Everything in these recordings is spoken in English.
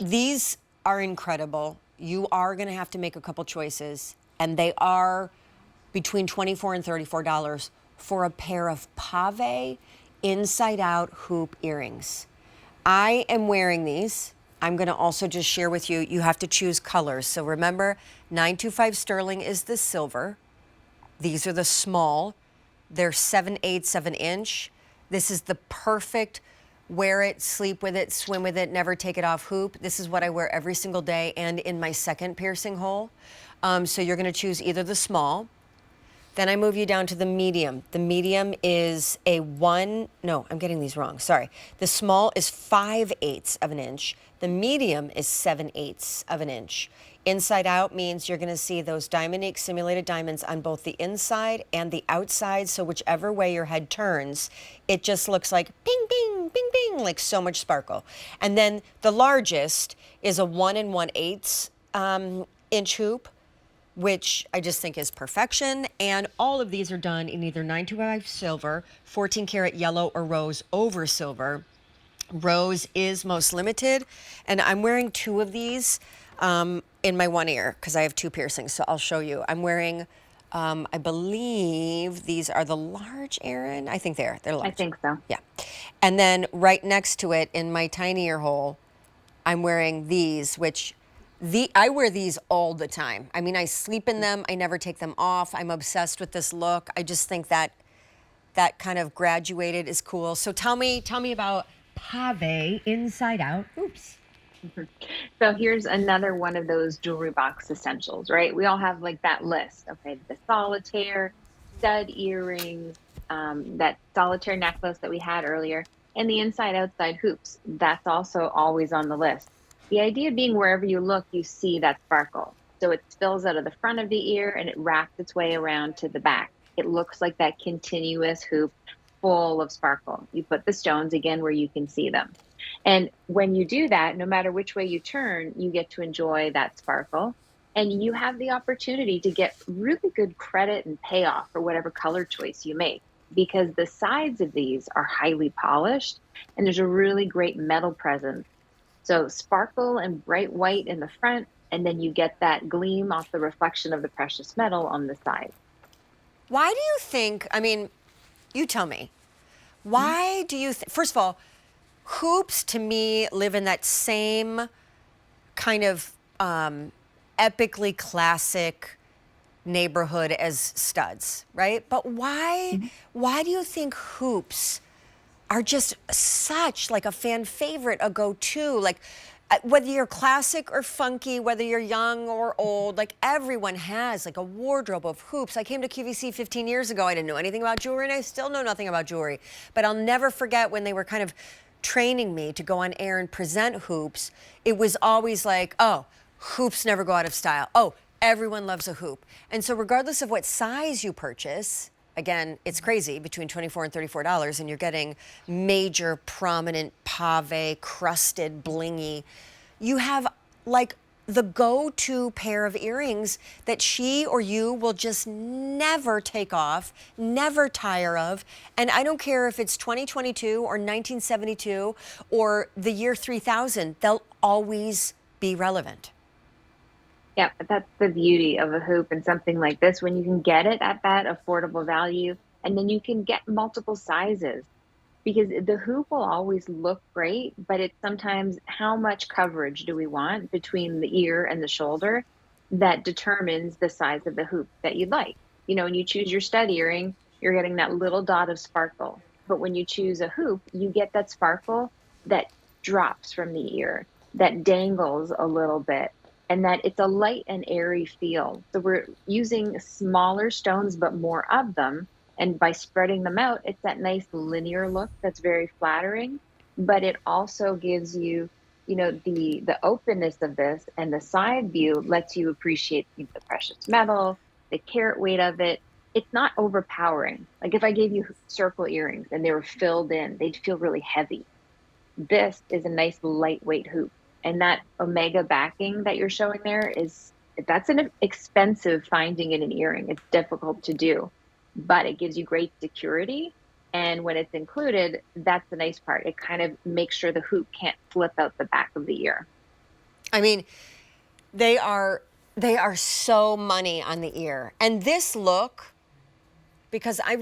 These are incredible. You are going to have to make a couple choices, and they are between $24 and $34 for a pair of Pave inside out hoop earrings. I am wearing these. I'm going to also just share with you, you have to choose colors. So remember, 925 sterling is the silver. These are the small. They're 7/8 of an inch. This is the perfect wear it, sleep with it, swim with it, never take it off hoop. This is what I wear every single day and in my second piercing hole. So you're going to choose either the small. Then I move you down to the medium. The medium is no, I'm getting these wrong. Sorry. The small is 5/8 of an inch. The medium is 7/8 of an inch. Inside out means you're going to see those Diamonique simulated diamonds on both the inside and the outside. So whichever way your head turns, it just looks like bing, bing, bing, bing, like so much sparkle. And then the largest is a 1 1/8 inch hoop, which I just think is perfection. And all of these are done in either 925 silver, 14 karat yellow, or rose over silver. Rose is most limited, and I'm wearing two of these in my one ear because I have two piercings, so I'll show you. I'm wearing, I believe these are the large, Erin. I think they're large. I think so. Yeah. And then right next to it in my tiny ear hole, I'm wearing these, which I wear these all the time. I mean, I sleep in them. I never take them off. I'm obsessed with this look. I just think that kind of graduated is cool. So tell me about Pave inside out. Oops. So here's another one of those jewelry box essentials, right? We all have like that list. Okay, the solitaire, stud earrings, that solitaire necklace that we had earlier, and the inside outside hoops. That's also always on the list. The idea being wherever you look, you see that sparkle. So it spills out of the front of the ear and it wraps its way around to the back. It looks like that continuous hoop full of sparkle. You put the stones again where you can see them. And when you do that, no matter which way you turn, you get to enjoy that sparkle. And you have the opportunity to get really good credit and payoff for whatever color choice you make, because the sides of these are highly polished and there's a really great metal presence. So sparkle and bright white in the front, and then you get that gleam off the reflection of the precious metal on the side. Why do you think, I mean, you tell me, why do you first of all, hoops to me live in that same kind of epically classic neighborhood as studs, right? But why do you think hoops are just such like a fan favorite, a go-to? Like whether you're classic or funky, whether you're young or old, like everyone has like a wardrobe of hoops. I came to QVC 15 years ago. I didn't know anything about jewelry, and I still know nothing about jewelry. But I'll never forget when they were kind of training me to go on air and present hoops. It was always like, oh, hoops never go out of style. Oh, everyone loves a hoop. And so regardless of what size you purchase, again, it's crazy, between $24 and $34, and you're getting major, prominent, pave, crusted, blingy. You have like the go-to pair of earrings that she or you will just never take off, never tire of. And I don't care if it's 2022 or 1972 or the year 3000, they'll always be relevant. Yeah, that's the beauty of a hoop and something like this, when you can get it at that affordable value, and then you can get multiple sizes, because the hoop will always look great, but it's sometimes how much coverage do we want between the ear and the shoulder that determines the size of the hoop that you'd like. You know, when you choose your stud earring, you're getting that little dot of sparkle. But when you choose a hoop, you get that sparkle that drops from the ear, that dangles a little bit, and that it's a light and airy feel. So we're using smaller stones, but more of them. And by spreading them out, it's that nice linear look that's very flattering. But it also gives you, you know, the openness of this, and the side view lets you appreciate the precious metal, the carat weight of it. It's not overpowering. Like if I gave you circle earrings and they were filled in, they'd feel really heavy. This is a nice lightweight hoop. And that omega backing that you're showing there that's an expensive finding in an earring. It's difficult to do, but it gives you great security. And when it's included, that's the nice part. It kind of makes sure the hoop can't flip out the back of the ear. I mean, they are so money on the ear. And this look, because I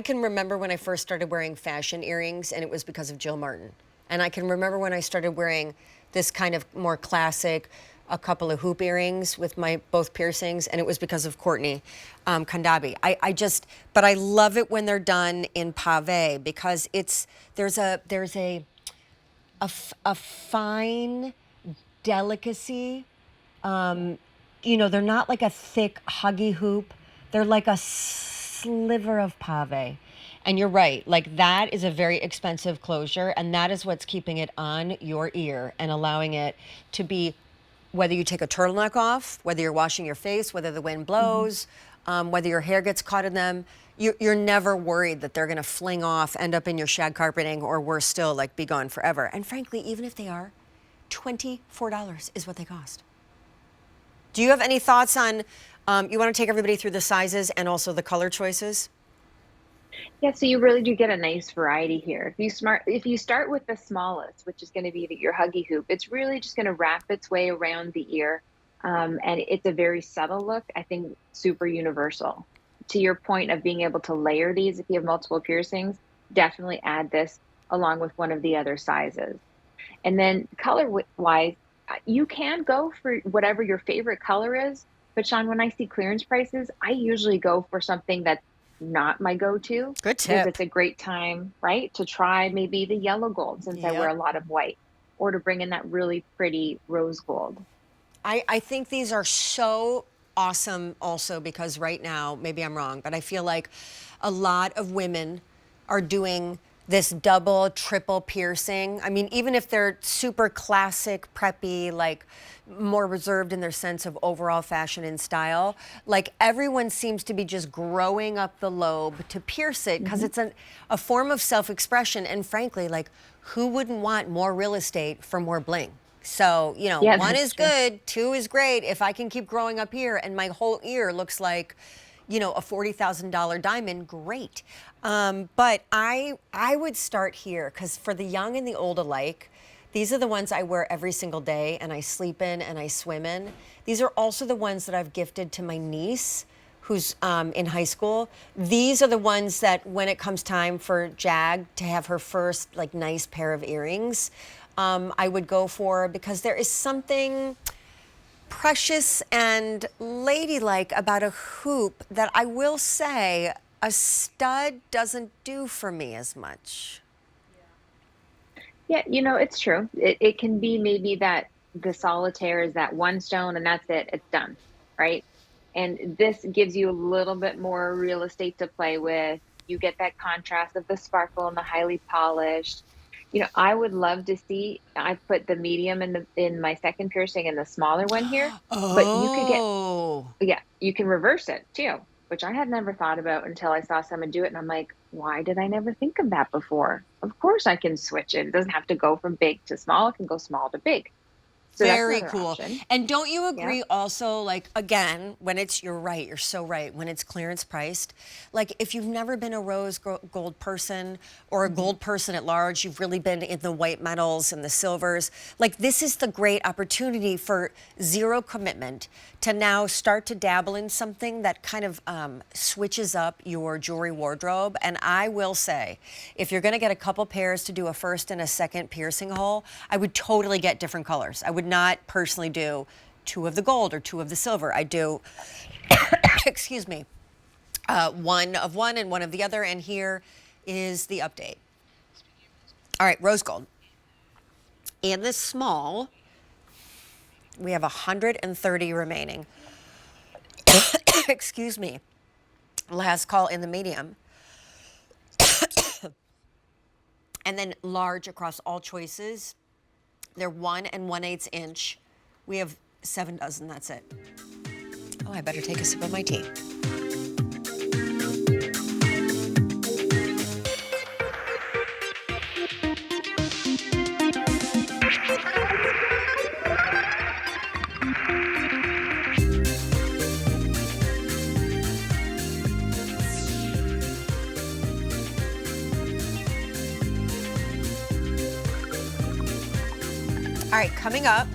can remember when I first started wearing fashion earrings, and it was because of Jill Martin. And I can remember when I started wearing this kind of more classic, a couple of hoop earrings with my both piercings, and it was because of Courtney Kandabi. But I love it when they're done in pave, because there's a fine delicacy. They're not like a thick, huggy hoop. They're like a sliver of pave. And you're right, like that is a very expensive closure, and that is what's keeping it on your ear and allowing it to be, whether you take a turtleneck off, whether you're washing your face, whether the wind blows, whether your hair gets caught in them, you're never worried that they're gonna fling off, end up in your shag carpeting, or worse still, like be gone forever. And frankly, even if they are, $24 is what they cost. Do you have any thoughts on, you want to take everybody through the sizes and also the color choices? Yeah, so you really do get a nice variety here. If you start with the smallest, which is going to be your huggy hoop, it's really just going to wrap its way around the ear, and it's a very subtle look. I think super universal. To your point of being able to layer these, if you have multiple piercings, definitely add this along with one of the other sizes. And then color-wise, you can go for whatever your favorite color is. But Sean, when I see clearance prices, I usually go for something that's not my go-to. Good Because tip. it's a great time, right, to try maybe the yellow gold, since I wear a Yep. lot of white, or to bring in that really pretty rose gold. I think these are so awesome also because right now, maybe I'm wrong, but I feel like a lot of women are doing this double, triple piercing. I mean, even if they're super classic, preppy, like more reserved in their sense of overall fashion and style, like everyone seems to be just growing up the lobe to pierce it because it's a form of self-expression. And frankly, like who wouldn't want more real estate for more bling? So, Yeah, one that's is true. good, two is great. If I can keep growing up here and my whole ear looks like, a $40,000 diamond, great. But I would start here because for the young and the old alike, these are the ones I wear every single day and I sleep in and I swim in. These are also the ones that I've gifted to my niece who's in high school. These are the ones that when it comes time for Jag to have her first like nice pair of earrings, I would go for, because there is something precious and ladylike about a hoop that I will say a stud doesn't do for me as much. Yeah, it's true. It can be maybe that the solitaire is that one stone and that's it, it's done, right? And this gives you a little bit more real estate to play with. You get that contrast of the sparkle and the highly polished. I would love to see, I put the medium in my second piercing and the smaller one here, but you could get, Oh, yeah, you can reverse it too, which I had never thought about until I saw someone do it. And I'm like, why did I never think of that before? Of course I can switch it. It doesn't have to go from big to small. It can go small to big. So that's very another cool. option. And don't you Yeah. agree also, like, again, when you're right, you're so right, when it's clearance priced, like, if you've never been a gold person or a Mhm. gold person at large, you've really been in the white metals and the silvers, like, this is the great opportunity for zero commitment to now start to dabble in something that kind of switches up your jewelry wardrobe. And I will say, if you're going to get a couple pairs to do a first and a second piercing hole, I would totally get different colors. I would not personally do two of the gold or two of the silver. I do, excuse me, one of one and one of the other. And here is the update. All right, rose gold. In this small, we have 130 remaining. Excuse me. Last call in the medium. And then large across all choices. They're 1 1/8 inch. We have 7 dozen, that's it. Oh, I better take a sip of my tea. All right, coming up,